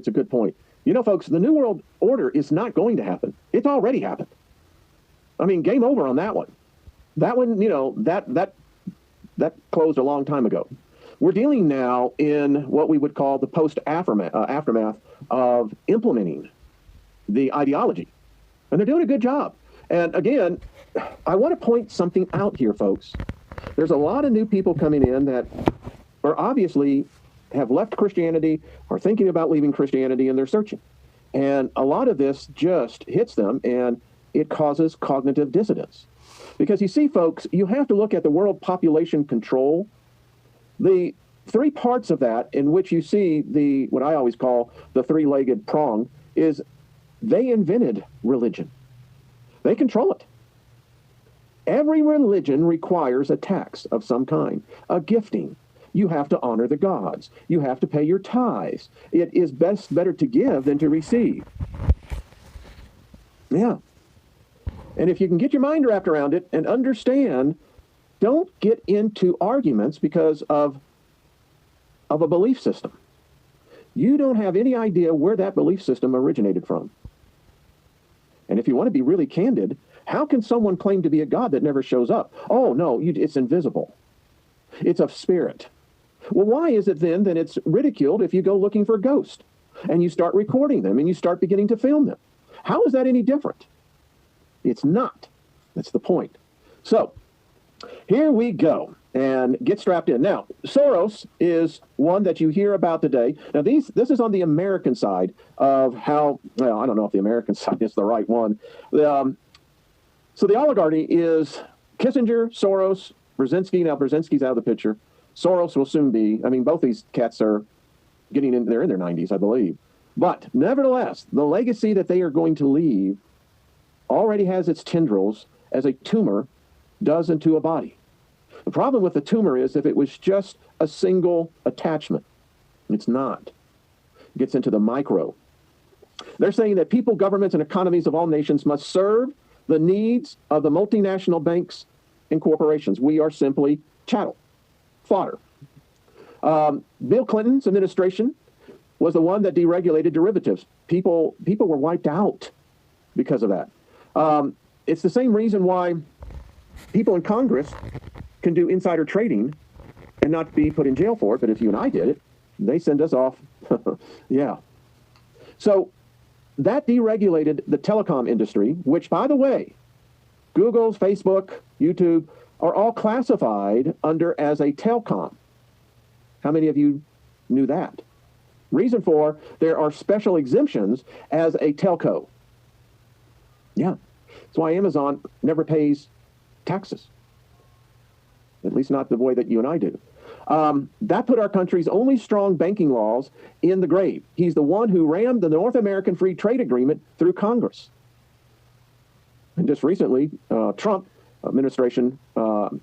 It's a good point. You know, folks, the New World Order is not going to happen. It's already happened. I mean, game over on that one. That one, you know, that closed a long time ago. We're dealing now in what we would call the aftermath of implementing the ideology. And they're doing a good job. And again, I want to point something out here, folks. There's a lot of new people coming in that are obviously have left Christianity, are thinking about leaving Christianity, and they're searching. And a lot of this just hits them, and it causes cognitive dissonance. Because you see, folks, you have to look at the world population control. The three parts of that in which you see the, what I always call the three-legged prong, is they invented religion. They control it. Every religion requires a tax of some kind, a gifting. You have to honor the gods. You have to pay your tithes. It is better to give than to receive. Yeah. And if you can get your mind wrapped around it and understand, don't get into arguments because of a belief system. You don't have any idea where that belief system originated from. And if you want to be really candid, how can someone claim to be a God that never shows up? Oh, no, it's invisible. It's of spirit. Well, why is it then that it's ridiculed if you go looking for ghosts and you start recording them and you start beginning to film them? How is that any different? It's not. That's the point. So here we go, and get strapped in. Now, Soros is one that you hear about today. Now, this is on the American side of how, well, I don't know if the American side is the right one. So the oligarchy is Kissinger, Soros, Brzezinski. Now, Brzezinski's out of the picture. Soros will soon be. I mean, both these cats are getting in, they're in their 90s, I believe. But nevertheless, the legacy that they are going to leave already has its tendrils as a tumor does into a body. The problem with the tumor is if it was just a single attachment, it's not. It gets into the micro. They're saying that people, governments, and economies of all nations must serve the needs of the multinational banks and corporations. We are simply chattel, fodder. Bill Clinton's administration was the one that deregulated derivatives. People were wiped out because of that. It's the same reason why people in Congress can do insider trading and not be put in jail for it, but if you and I did it, they send us off. Yeah. So that deregulated the telecom industry, which, by the way, Google's, Facebook, YouTube are all classified under as a telcom. How many of you knew that? Reason for, there are special exemptions as a telco. Yeah. That's why Amazon never pays taxes. At least not the way that you and I do. That put our country's only strong banking laws in the grave. He's the one who rammed the North American Free Trade Agreement through Congress. And just recently, Trump administration had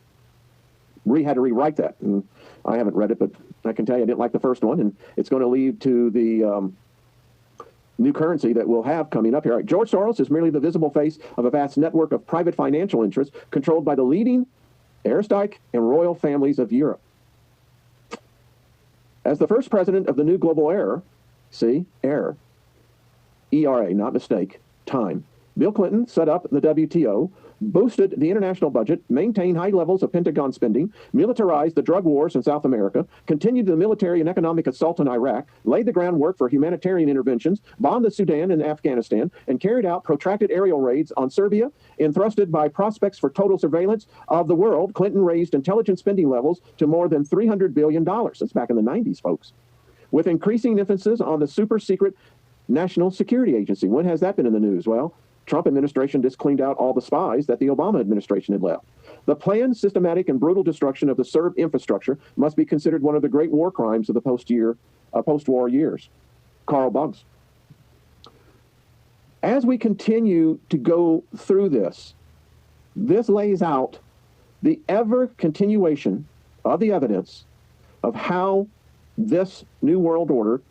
to rewrite that. And I haven't read it, but I can tell you I didn't like the first one, and it's going to lead to the new currency that we'll have coming up here. All right, George Soros is merely the visible face of a vast network of private financial interests controlled by the leading aristocratic and royal families of Europe. As the first president of the new global era, see, era, ERA, not mistake, time, Bill Clinton set up the WTO, boosted the international budget, maintained high levels of Pentagon spending, militarized the drug wars in South America, continued the military and economic assault in Iraq, laid the groundwork for humanitarian interventions, bombed the Sudan and Afghanistan, and carried out protracted aerial raids on Serbia. Entrusted by prospects for total surveillance of the world, Clinton raised intelligence spending levels to more than $300 billion. That's back in the 90s, folks. With increasing emphasis on the super secret National Security Agency. When has that been in the news? Well, Trump administration just cleaned out all the spies that the Obama administration had left. The planned, systematic, and brutal destruction of the Serb infrastructure must be considered one of the great war crimes of the post-war years. Carl Boggs. As we continue to go through this lays out the ever continuation of the evidence of how this New World Order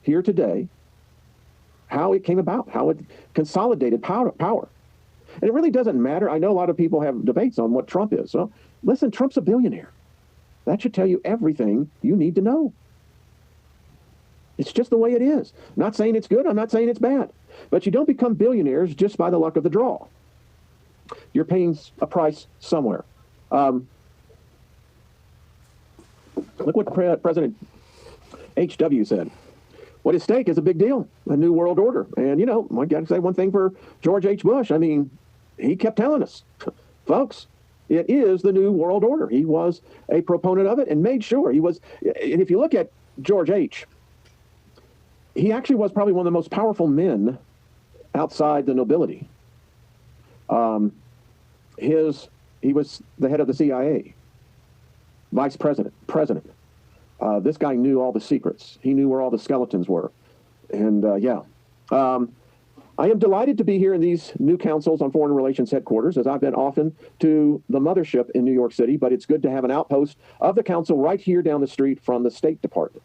here today, how it came about, how it consolidated power. And it really doesn't matter. I know a lot of people have debates on what Trump is. So listen, Trump's a billionaire. That should tell you everything you need to know. It's just the way it is. I'm not saying it's good. I'm not saying it's bad. But you don't become billionaires just by the luck of the draw. You're paying a price somewhere. Look what President H.W. said. What is at stake is a big deal, a new world order. And, you know, I got to say one thing for George H. Bush. I mean, he kept telling us, folks, it is the new world order. He was a proponent of it and made sure he was. And if you look at George H., he actually was probably one of the most powerful men outside the nobility. He was the head of the CIA, vice president. This guy knew all the secrets. He knew where all the skeletons were. And I am delighted to be here in these new councils on foreign relations headquarters, as I've been often to the mothership in New York City, but it's good to have an outpost of the council right here down the street from the State Department.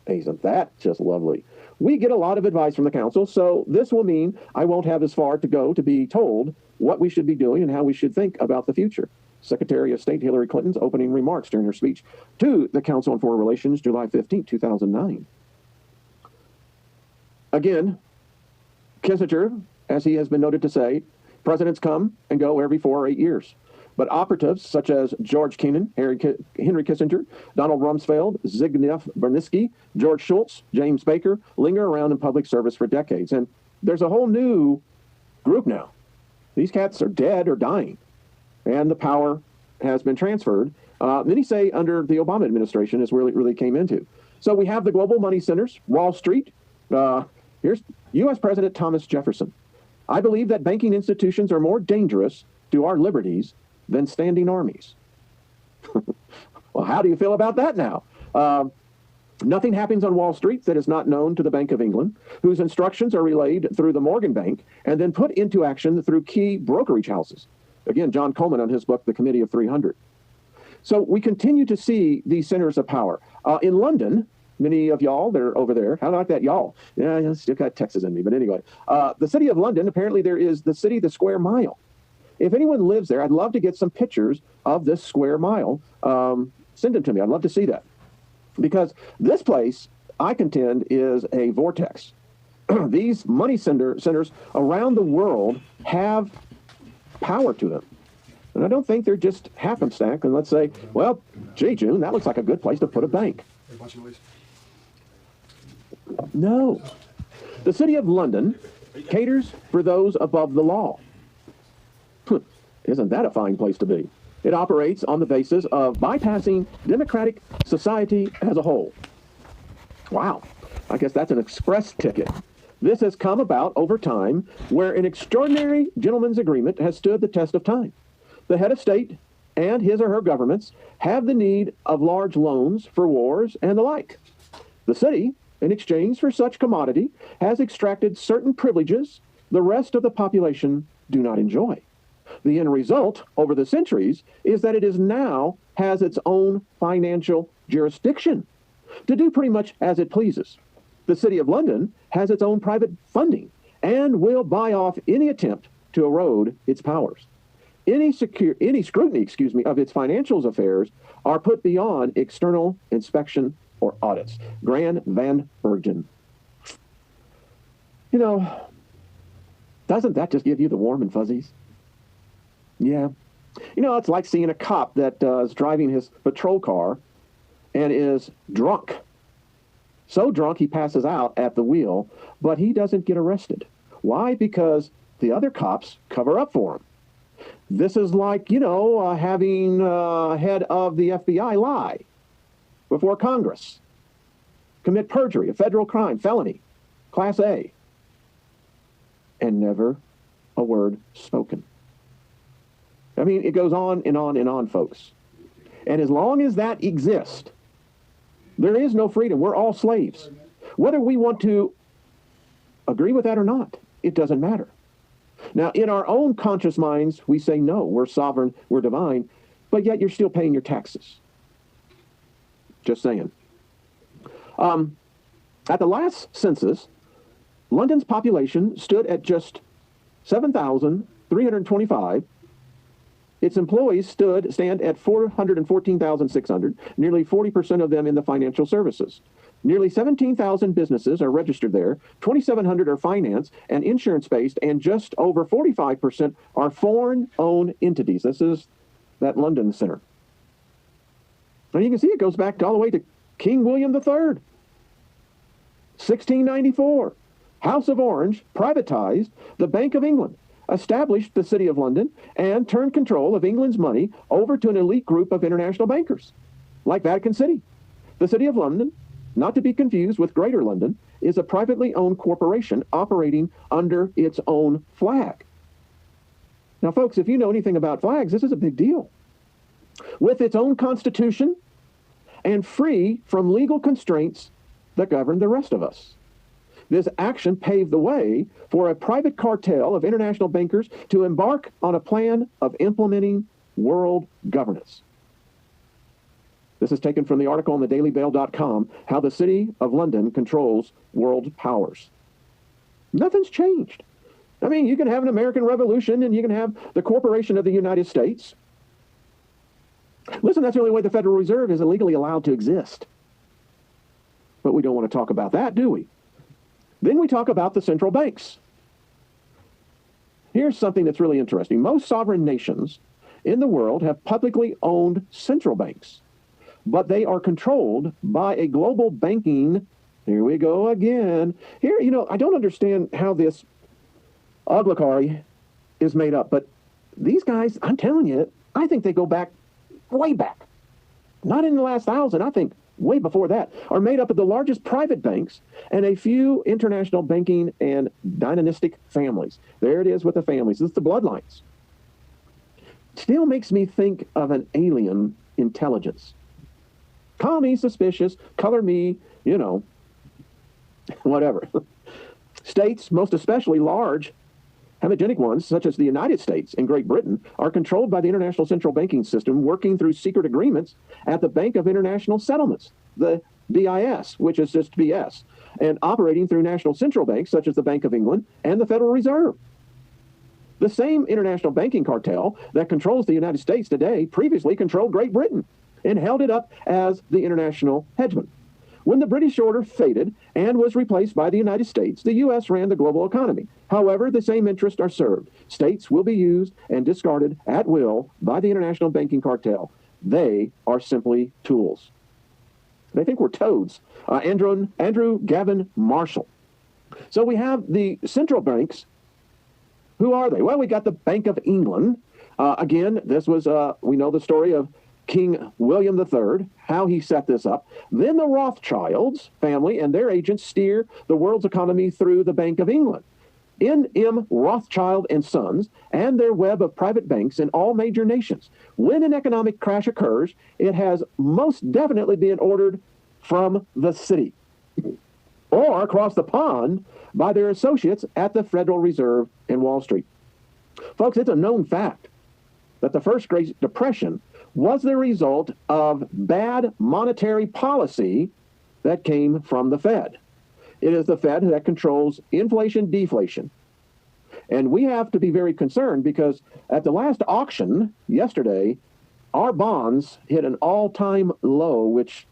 Isn't that just lovely? We get a lot of advice from the council, so this will mean I won't have as far to go to be told what we should be doing and how we should think about the future. Secretary of State Hillary Clinton's opening remarks during her speech to the Council on Foreign Relations, July 15, 2009. Again, Kissinger, as he has been noted to say, presidents come and go every 4 or 8 years. But operatives such as George Kennan, Henry Kissinger, Donald Rumsfeld, Zbigniew Brzezinski, George Shultz, James Baker linger around in public service for decades. And there's a whole new group now. These cats are dead or dying, and the power has been transferred. Many say under the Obama administration is where it really came into. So we have the global money centers, Wall Street. Here's U.S. President Thomas Jefferson. I believe that banking institutions are more dangerous to our liberties than standing armies. Well, how do you feel about that now? Nothing happens on Wall Street that is not known to the Bank of England, whose instructions are relayed through the Morgan Bank and then put into action through key brokerage houses. Again, John Coleman on his book, The Committee of 300. So we continue to see these centers of power. In London, many of y'all that are over there, how like that y'all? Yeah, I still got Texas in me, but anyway. The city of London, apparently there is the square mile. If anyone lives there, I'd love to get some pictures of this square mile. Send them to me. I'd love to see that. Because this place, I contend, is a vortex. These money centers around the world have power to them. And I don't think they're just happenstance. And let's say, well, gee, June, that looks like a good place to put a bank. No. The city of London caters for those above the law. Isn't that a fine place to be? It operates on the basis of bypassing democratic society as a whole. Wow. I guess that's an express ticket. This has come about over time where an extraordinary gentleman's agreement has stood the test of time. The head of state and his or her governments have the need of large loans for wars and the like. The city, in exchange for such commodity, has extracted certain privileges the rest of the population do not enjoy. The end result over the centuries is that it is now has its own financial jurisdiction to do pretty much as it pleases. The City of London has its own private funding and will buy off any attempt to erode its powers. Any scrutiny, of its financial affairs are put beyond external inspection or audits. Gran van Bergen. You know, doesn't that just give you the warm and fuzzies? Yeah. You know, it's like seeing a cop that is driving his patrol car and is drunk. So drunk he passes out at the wheel, but he doesn't get arrested. Why? Because the other cops cover up for him. This is like, having head of the FBI lie before Congress, commit perjury, a federal crime, felony, Class A, and never a word spoken. I mean, it goes on and on and on, folks. And as long as that exists, there is no freedom. We're all slaves. Whether we want to agree with that or not, it doesn't matter. Now, in our own conscious minds, we say, no, we're sovereign, we're divine, but yet you're still paying your taxes. Just saying. At the last census, London's population stood at just 7,325. Its employees stand at 414,600, nearly 40% of them in the financial services. Nearly 17,000 businesses are registered there, 2,700 are finance and insurance-based, and just over 45% are foreign-owned entities. This is that London center. And you can see it goes back all the way to King William III. 1694, House of Orange privatized the Bank of England, established the City of London, and turned control of England's money over to an elite group of international bankers, like Vatican City. The City of London, not to be confused with Greater London, is a privately owned corporation operating under its own flag. Now, folks, if you know anything about flags, this is a big deal. With its own constitution and free from legal constraints that govern the rest of us. This action paved the way for a private cartel of international bankers to embark on a plan of implementing world governance. This is taken from the article on thedailymail.com, How the City of London Controls World Powers. Nothing's changed. I mean, you can have an American Revolution and you can have the Corporation of the United States. Listen, that's the only way the Federal Reserve is legally allowed to exist. But we don't want to talk about that, do we? Then we talk about the central banks. Here's something that's really interesting. Most sovereign nations in the world have publicly owned central banks, but they are controlled by a global banking. Here we go again. Here, I don't understand how this oligarchy is made up, but these guys, I'm telling you, I think they go back, way back. Not in the last 1,000, I think way before that, are made up of the largest private banks and a few international banking and dynastic families. There it is with the families. This is the bloodlines. Still makes me think of an alien intelligence. Call me suspicious, color me, whatever. States, most especially large, homogenic ones, such as the United States and Great Britain, are controlled by the international central banking system, working through secret agreements at the Bank of International Settlements, the BIS, which is just BS, and operating through national central banks, such as the Bank of England and the Federal Reserve. The same international banking cartel that controls the United States today previously controlled Great Britain and held it up as the international hegemon. When the British order faded and was replaced by the United States, the U.S. ran the global economy. However, the same interests are served. States will be used and discarded at will by the international banking cartel. They are simply tools. They think we're toads. Andrew Gavin Marshall. So we have the central banks. Who are they? Well, we got the Bank of England. Again, this was, we know the story of King William III, how he set this up. Then the Rothschilds family and their agents steer the world's economy through the Bank of England. N.M. Rothschild and Sons and their web of private banks in all major nations. When an economic crash occurs, it has most definitely been ordered from the city or across the pond by their associates at the Federal Reserve and Wall Street. Folks, it's a known fact that the first Great Depression was the result of bad monetary policy that came from the Fed. It is the Fed that controls inflation, deflation. And we have to be very concerned because at the last auction yesterday, our bonds hit an all-time low, which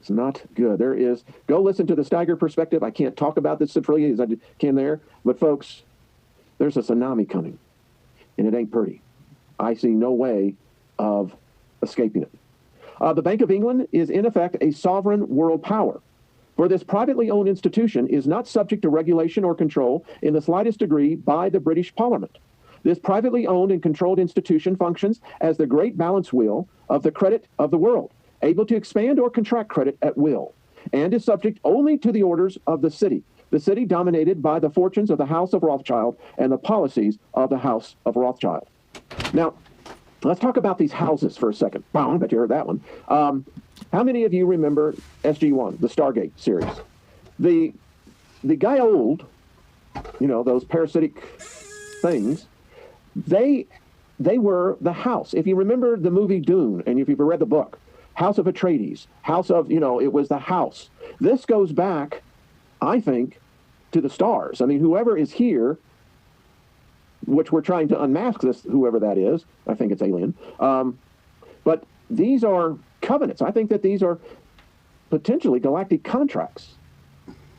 is not good. Go listen to the Steiger perspective. I can't talk about this as freely as I can there. But folks, there's a tsunami coming, and it ain't pretty. I see no way of escaping it. The Bank of England is, in effect, a sovereign world power. For this privately owned institution is not subject to regulation or control in the slightest degree by the British Parliament. This privately owned and controlled institution functions as the great balance wheel of the credit of the world, able to expand or contract credit at will, and is subject only to the orders of the city dominated by the fortunes of the House of Rothschild and the policies of the House of Rothschild. Now, let's talk about these houses for a second. Wow, I bet you heard that one. How many of you remember SG-1, the Stargate series? The guy old, those parasitic things, they were the house. If you remember the movie Dune, and if you've read the book, House of Atreides, it was the house. This goes back, I think, to the stars. I mean, whoever is here, which we're trying to unmask this, whoever that is, I think it's alien. But these are covenants. I think that these are potentially galactic contracts.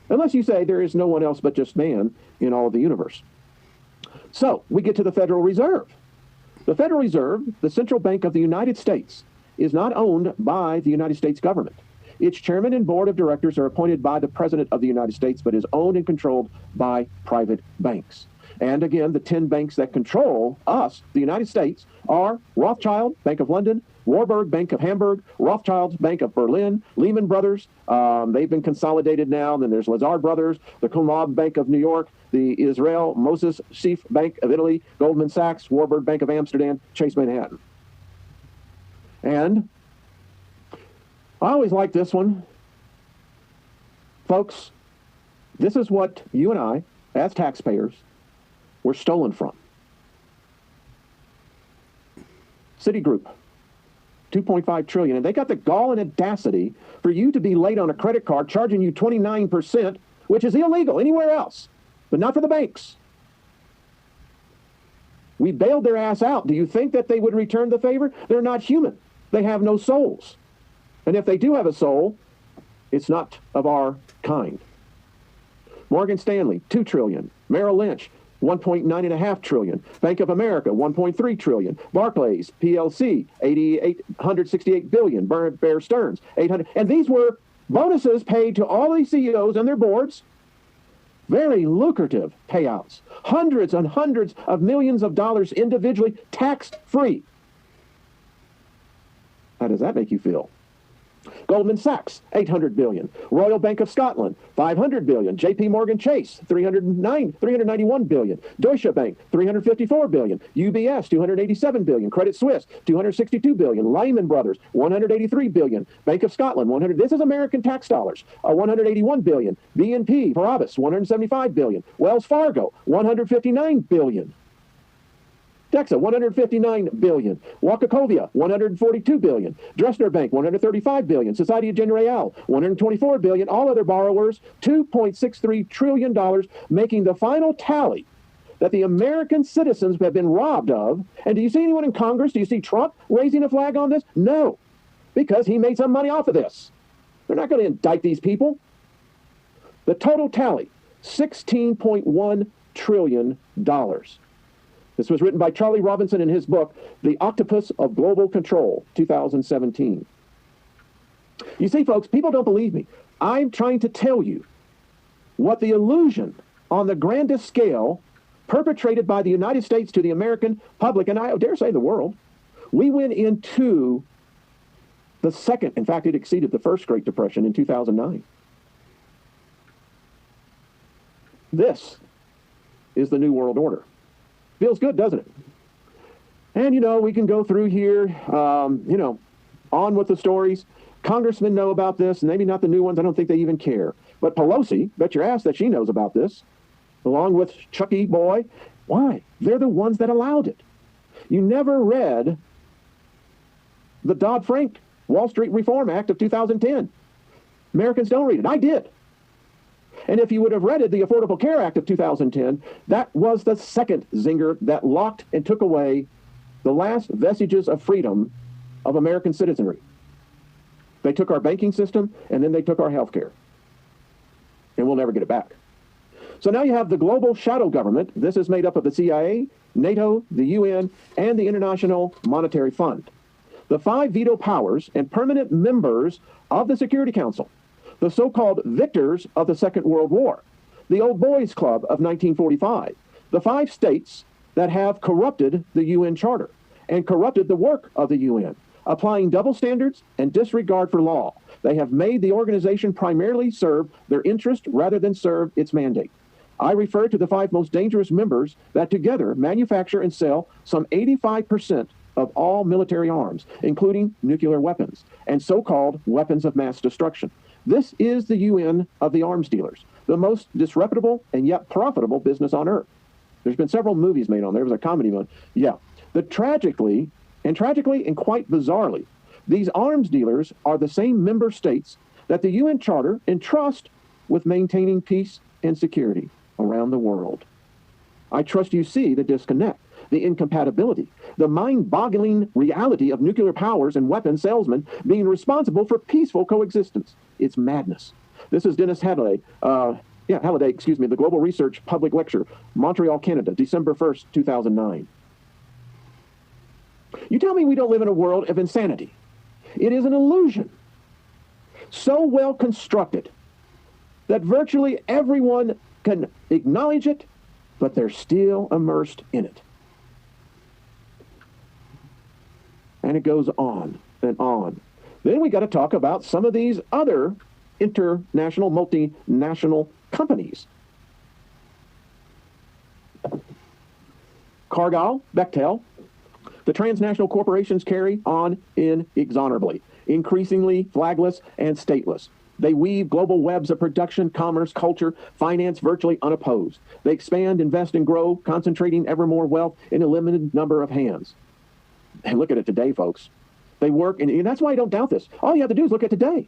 Unless you say there is no one else but just man in all of the universe. So we get to the Federal Reserve. The Federal Reserve, the central bank of the United States, is not owned by the United States government. Its chairman and board of directors are appointed by the President of the United States, but is owned and controlled by private banks. And again, the 10 banks that control us, the United States, are Rothschild, Bank of London, Warburg, Bank of Hamburg, Rothschild's Bank of Berlin, Lehman Brothers, they've been consolidated now. Then there's Lazard Brothers, the Commonwealth Bank of New York, the Israel Moses Sif Bank of Italy, Goldman Sachs, Warburg Bank of Amsterdam, Chase Manhattan. And I always like this one. Folks, this is what you and I, as taxpayers, were stolen from. Citigroup, 2.5 trillion. And they got the gall and audacity for you to be late on a credit card, charging you 29%, which is illegal anywhere else, but not for the banks. We bailed their ass out. Do you think that they would return the favor? They're not human. They have no souls. And if they do have a soul, it's not of our Morgan Stanley, 2 trillion. Merrill Lynch, 1.9 trillion. Bank of America, 1.3 trillion. Barclays, PLC, 868 billion. Bear Stearns, 800. And these were bonuses paid to all these CEOs and their boards. Very lucrative payouts. Hundreds and hundreds of millions of dollars individually, tax-free. How does that make you feel? Goldman Sachs, 800 billion. Royal Bank of Scotland, 500 billion. JP Morgan Chase, 391 billion. Deutsche Bank, 354 billion. UBS, 287 billion. Credit Suisse, 262 billion. Lehman Brothers, 183 billion. Bank of Scotland, 100. This is American tax dollars, 181 billion. BNP Paribas, 175 billion. Wells Fargo, 159 billion. DEXA, 159 billion. Wachovia, 142 billion. Dresdner Bank, 135 billion. Societe Generale, 124 billion. All other borrowers, $2.63 trillion, making the final tally that the American citizens have been robbed of. And do you see anyone in Congress? Do you see Trump raising a flag on this? No, because he made some money off of this. They're not going to indict these people. The total tally, $16.1 trillion. This was written by Charlie Robinson in his book, The Octopus of Global Control, 2017. You see, folks, people don't believe me. I'm trying to tell you what the illusion on the grandest scale perpetrated by the United States to the American public, and I dare say the world. We went into the second, in fact, it exceeded the first Great Depression in 2009. This is the New World Order. Feels good, doesn't it? And, we can go through here, on with the stories. Congressmen know about this, and maybe not the new ones. I don't think they even care. But Pelosi, bet your ass that she knows about this, along with Chucky Boy. Why? They're the ones that allowed it. You never read the Dodd-Frank Wall Street Reform Act of 2010. Americans don't read it. I did. And if you would have read it, the Affordable Care Act of 2010, that was the second zinger that locked and took away the last vestiges of freedom of American citizenry. They took our banking system, and then they took our health care. And we'll never get it back. So now you have the global shadow government. This is made up of the CIA, NATO, the UN, and the International Monetary Fund. The 5 veto powers and permanent members of the Security Council. The so-called victors of the Second World War, the Old Boys Club of 1945, the 5 states that have corrupted the UN Charter and corrupted the work of the UN, applying double standards and disregard for law. They have made the organization primarily serve their interest rather than serve its mandate. I refer to the 5 most dangerous members that together manufacture and sell some 85% of all military arms, including nuclear weapons and so-called weapons of mass destruction. This is the UN of the arms dealers, the most disreputable and yet profitable business on earth. There's been several movies made on there. There was a comedy one. Yeah. Tragically and quite bizarrely, these arms dealers are the same member states that the UN Charter entrust with maintaining peace and security around the world. I trust you see the disconnect. the incompatibility, the mind-boggling reality of nuclear powers and weapons salesmen being responsible for peaceful coexistence. It's madness. This is Dennis Halliday, the Global Research Public Lecture, Montreal, Canada, December 1st, 2009. You tell me we don't live in a world of insanity. It is an illusion, so well constructed that virtually everyone can acknowledge it, but they're still immersed in it. And it goes on and on. Then we got to talk about some of these other international, multinational companies. Cargill, Bechtel, the transnational corporations carry on inexorably, increasingly flagless and stateless. They weave global webs of production, commerce, culture, finance virtually unopposed. They expand, invest, and grow, concentrating ever more wealth in a limited number of hands. And look at it today, folks. They work, and that's why I don't doubt this. All you have to do is look at today.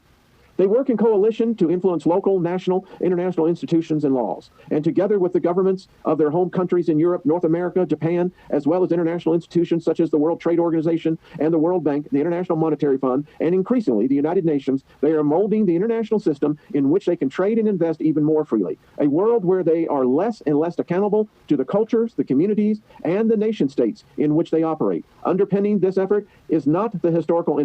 They work in coalition to influence local, national, international institutions and laws, and together with the governments of their home countries in Europe, North America, Japan, as well as international institutions such as the World Trade Organization and the World Bank, the International Monetary Fund, and increasingly the United Nations, they are molding the international system in which they can trade and invest even more freely. A world where they are less and less accountable to the cultures, the communities, and the nation states in which they operate. Underpinning this effort is not the historical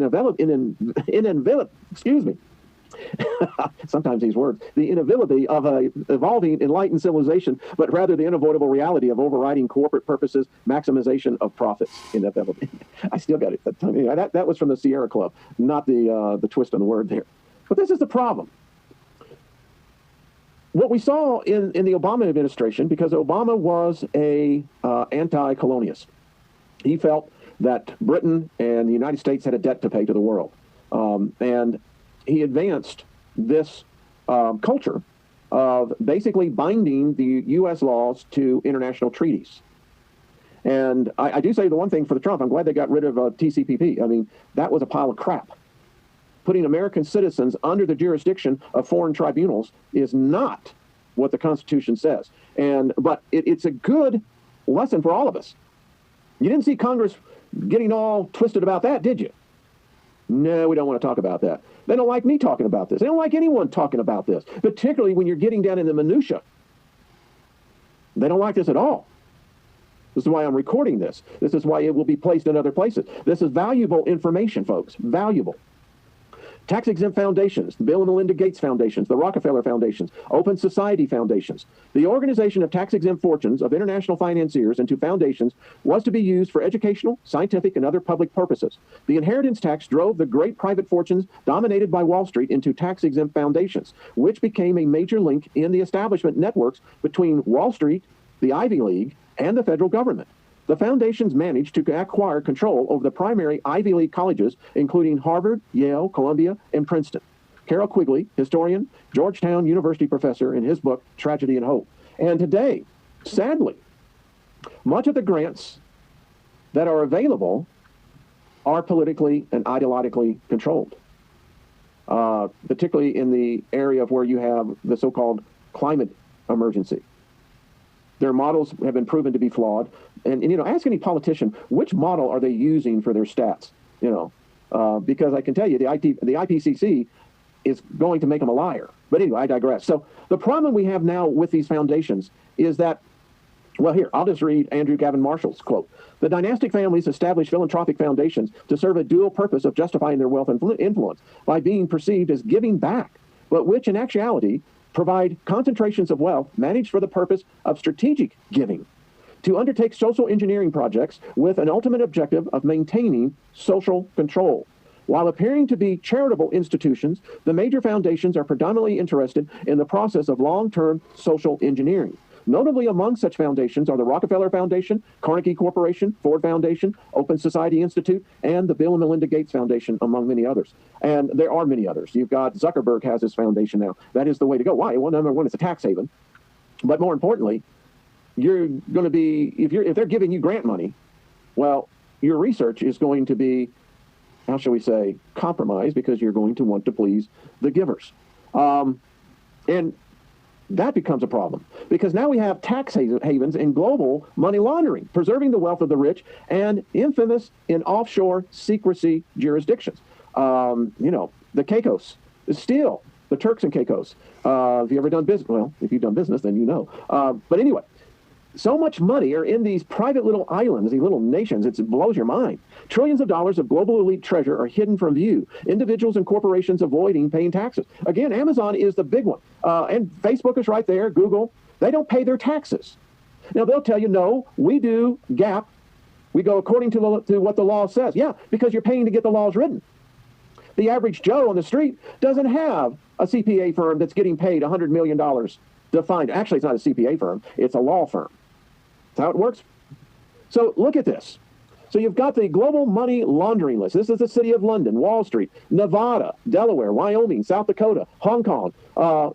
sometimes these words, the inevitability of an evolving enlightened civilization, but rather the unavoidable reality of overriding corporate purposes, maximization of profits. Inevitability. I still got it. That was from the Sierra Club, not the twist on the word there. But this is the problem. What we saw in the Obama administration, because Obama was a anti-colonialist, he felt that Britain and the United States had a debt to pay to the world, and he advanced this culture of basically binding the U.S. laws to international treaties. And I do say the one thing for the Trump, I'm glad they got rid of TCPP. I mean, that was a pile of crap. Putting American citizens under the jurisdiction of foreign tribunals is not what the Constitution says. But it's a good lesson for all of us. You didn't see Congress getting all twisted about that, did you? No, we don't want to talk about that. They don't like me talking about this. They don't like anyone talking about this, particularly when you're getting down in the minutia. They don't like this at all. This is why I'm recording this. This is why it will be placed in other places. This is valuable information, folks. Valuable. Tax-exempt foundations, the Bill and Melinda Gates Foundations, the Rockefeller Foundations, Open Society Foundations. The organization of tax-exempt fortunes of international financiers into foundations was to be used for educational, scientific, and other public purposes. The inheritance tax drove the great private fortunes dominated by Wall Street into tax-exempt foundations, which became a major link in the establishment networks between Wall Street, the Ivy League, and the federal government. The foundations managed to acquire control over the primary Ivy League colleges, including Harvard, Yale, Columbia, and Princeton. Carol Quigley, historian, Georgetown University professor, in his book, Tragedy and Hope. And today, sadly, much of the grants that are available are politically and ideologically controlled, particularly in the area of where you have the so-called climate emergency. Their models have been proven to be flawed. And ask any politician, which model are they using for their stats? Because I can tell you the IPCC is going to make them a liar. But anyway, I digress. So the problem we have now with these foundations is that, well, here, I'll just read Andrew Gavin Marshall's quote. The dynastic families establish philanthropic foundations to serve a dual purpose of justifying their wealth and influence by being perceived as giving back, but which in actuality provide concentrations of wealth managed for the purpose of strategic giving, to undertake social engineering projects with an ultimate objective of maintaining social control. While appearing to be charitable institutions, the major foundations are predominantly interested in the process of long-term social engineering. Notably among such foundations are the Rockefeller Foundation, Carnegie Corporation, Ford Foundation, Open Society Institute, and the Bill and Melinda Gates Foundation, among many others. And there are many others. You've got Zuckerberg has his foundation now. That is the way to go. Why? Well, number one, it's a tax haven. But more importantly, you're going to be, if they're giving you grant money, well, your research is going to be, how shall we say, compromised, because you're going to want to please the givers. And that becomes a problem because now we have tax havens and global money laundering, preserving the wealth of the rich and infamous in offshore secrecy jurisdictions. The Caicos, still the Turks and Caicos. Have you ever done business? Well, if you've done business, then you know. But anyway, so much money are in these private little islands, these little nations, it blows your mind. Trillions of dollars of global elite treasure are hidden from view. Individuals and corporations avoiding paying taxes. Again, Amazon is the big one. And Facebook is right there, Google. They don't pay their taxes. Now, they'll tell you, no, we do GAAP. We go according to what the law says. Yeah, because you're paying to get the laws written. The average Joe on the street doesn't have a CPA firm that's getting paid $100 million to find. Actually, it's not a CPA firm. It's a law firm. That's how it works. So look at this. So you've got the global money laundering list. This is the city of London, Wall Street, Nevada, Delaware, Wyoming, South Dakota, Hong Kong,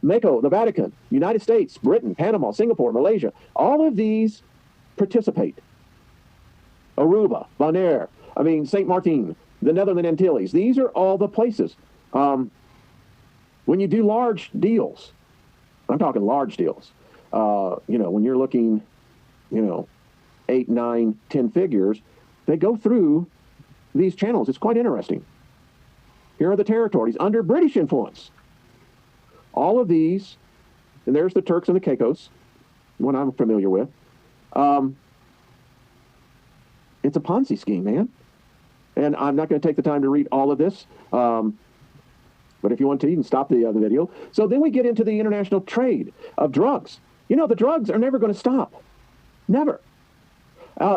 Mexico, the Vatican, United States, Britain, Panama, Singapore, Malaysia. All of these participate. Aruba, Bonaire, St. Martin, the Netherlands Antilles. These are all the places. When you do large deals, I'm talking large deals, when you're looking, 8, 9, 10 figures, they go through these channels. It's quite interesting. Here are the territories under British influence. All of these, and there's the Turks and the Caicos, one I'm familiar with. It's a Ponzi scheme, man. And I'm not going to take the time to read all of this. But if you want to, you can stop the video. So then we get into the international trade of drugs. The drugs are never going to stop. Never.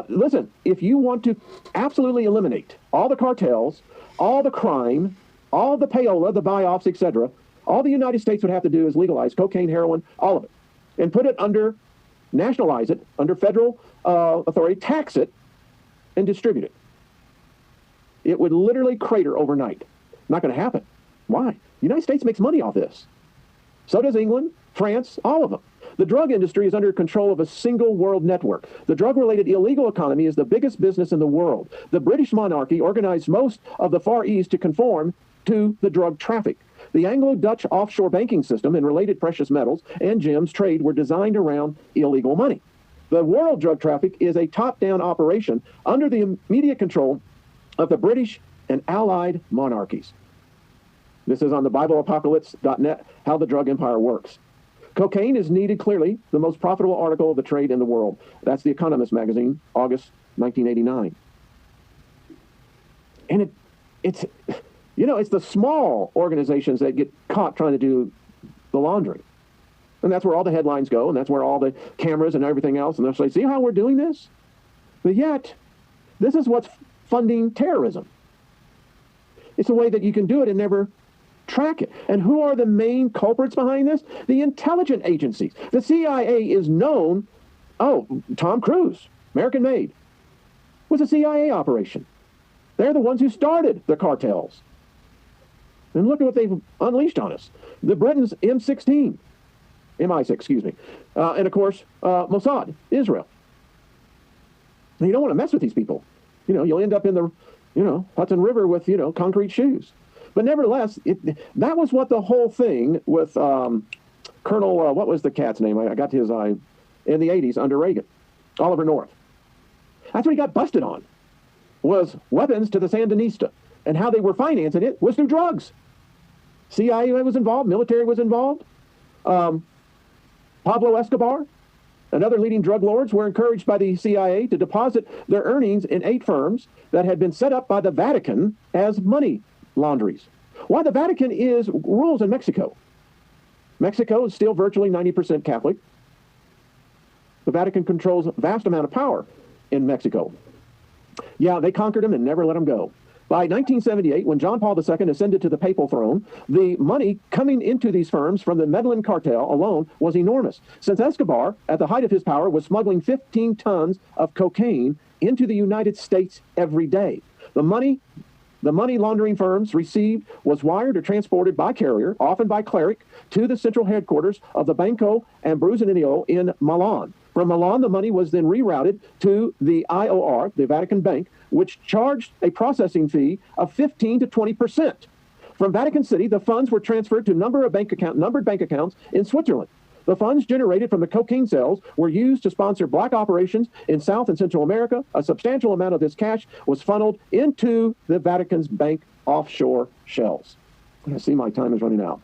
Listen, if you want to absolutely eliminate all the cartels, all the crime, all the payola, the buy-offs, etc., all the United States would have to do is legalize cocaine, heroin, all of it, and put it under, nationalize it, under federal authority, tax it, and distribute it. It would literally crater overnight. Not going to happen. Why? The United States makes money off this. So does England, France, all of them. The drug industry is under control of a single world network. The drug-related illegal economy is the biggest business in the world. The British monarchy organized most of the Far East to conform to the drug traffic. The Anglo-Dutch offshore banking system and related precious metals and gems trade were designed around illegal money. The world drug traffic is a top-down operation under the immediate control of the British and Allied monarchies. This is on the BibleApocalypse.net, how the drug empire works. Cocaine is needed, clearly, the most profitable article of the trade in the world. That's The Economist magazine, August 1989. And it's the small organizations that get caught trying to do the laundering. And that's where all the headlines go, and that's where all the cameras and everything else, and they'll say, see how we're doing this? But yet, this is what's funding terrorism. It's a way that you can do it and never track it. And who are the main culprits behind this? The intelligence agencies. The CIA is known, Tom Cruise, American made, was a CIA operation. They're the ones who started the cartels. And look at what they've unleashed on us. The Britain's MI6, excuse me. And of course, Mossad, Israel. Now, you don't want to mess with these people. You'll end up in the, Hudson River with, concrete shoes. But nevertheless, that was what the whole thing with Colonel, what was the cat's name? I got to his eye in the 80s under Reagan, Oliver North. That's what he got busted on, was weapons to the Sandinista. And how they were financing it was through drugs. CIA was involved, military was involved. Pablo Escobar and other leading drug lords were encouraged by the CIA to deposit their earnings in 8 firms that had been set up by the Vatican as money laundries. Why the Vatican rules in Mexico. Mexico is still virtually 90% Catholic. The Vatican controls a vast amount of power in Mexico. Yeah, they conquered them and never let them go. By 1978, when John Paul II ascended to the papal throne, the money coming into these firms from the Medellin cartel alone was enormous, since Escobar, at the height of his power, was smuggling 15 tons of cocaine into the United States every day. The money laundering firms received was wired or transported by carrier, often by cleric, to the central headquarters of the Banco Ambrosiano in Milan. From Milan, the money was then rerouted to the IOR, the Vatican Bank, which charged a processing fee of 15 to 20%. From Vatican City, the funds were transferred to numbered bank accounts in Switzerland. The funds generated from the cocaine sales were used to sponsor black operations in South and Central America. A substantial amount of this cash was funneled into the Vatican's bank offshore shells. I see my time is running out.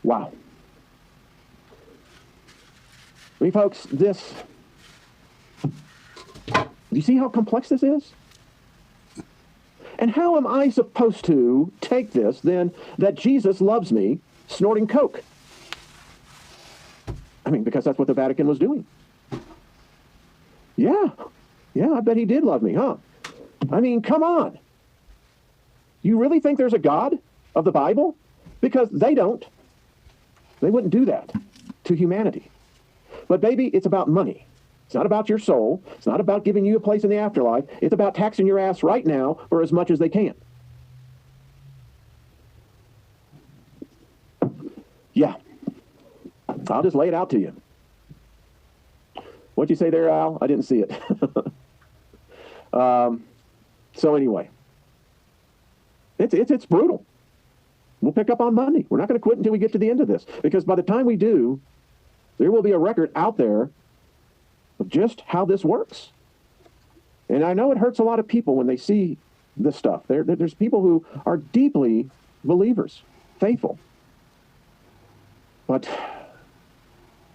Wow. I mean, folks, do you see how complex this is? And how am I supposed to take this, then, that Jesus loves me, snorting coke? I mean, because that's what the Vatican was doing. Yeah, I bet he did love me, huh? I mean, come on. You really think there's a God of the Bible? Because they don't. They wouldn't do that to humanity. But baby, it's about money. It's not about your soul. It's not about giving you a place in the afterlife. It's about taxing your ass right now for as much as they can. Yeah. I'll just lay it out to you. What'd you say there, Al? I didn't see it. So anyway, it's brutal. We'll pick up on Monday. We're not going to quit until we get to the end of this, because by the time we do, there will be a record out there of just how this works. And I know it hurts a lot of people when they see this stuff. There's people who are deeply believers, faithful. But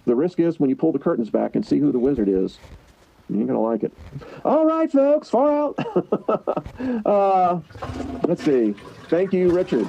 the risk is when you pull the curtains back and see who the wizard is, you ain't gonna like it. All right, folks, far out. Let's see. Thank you, Richard.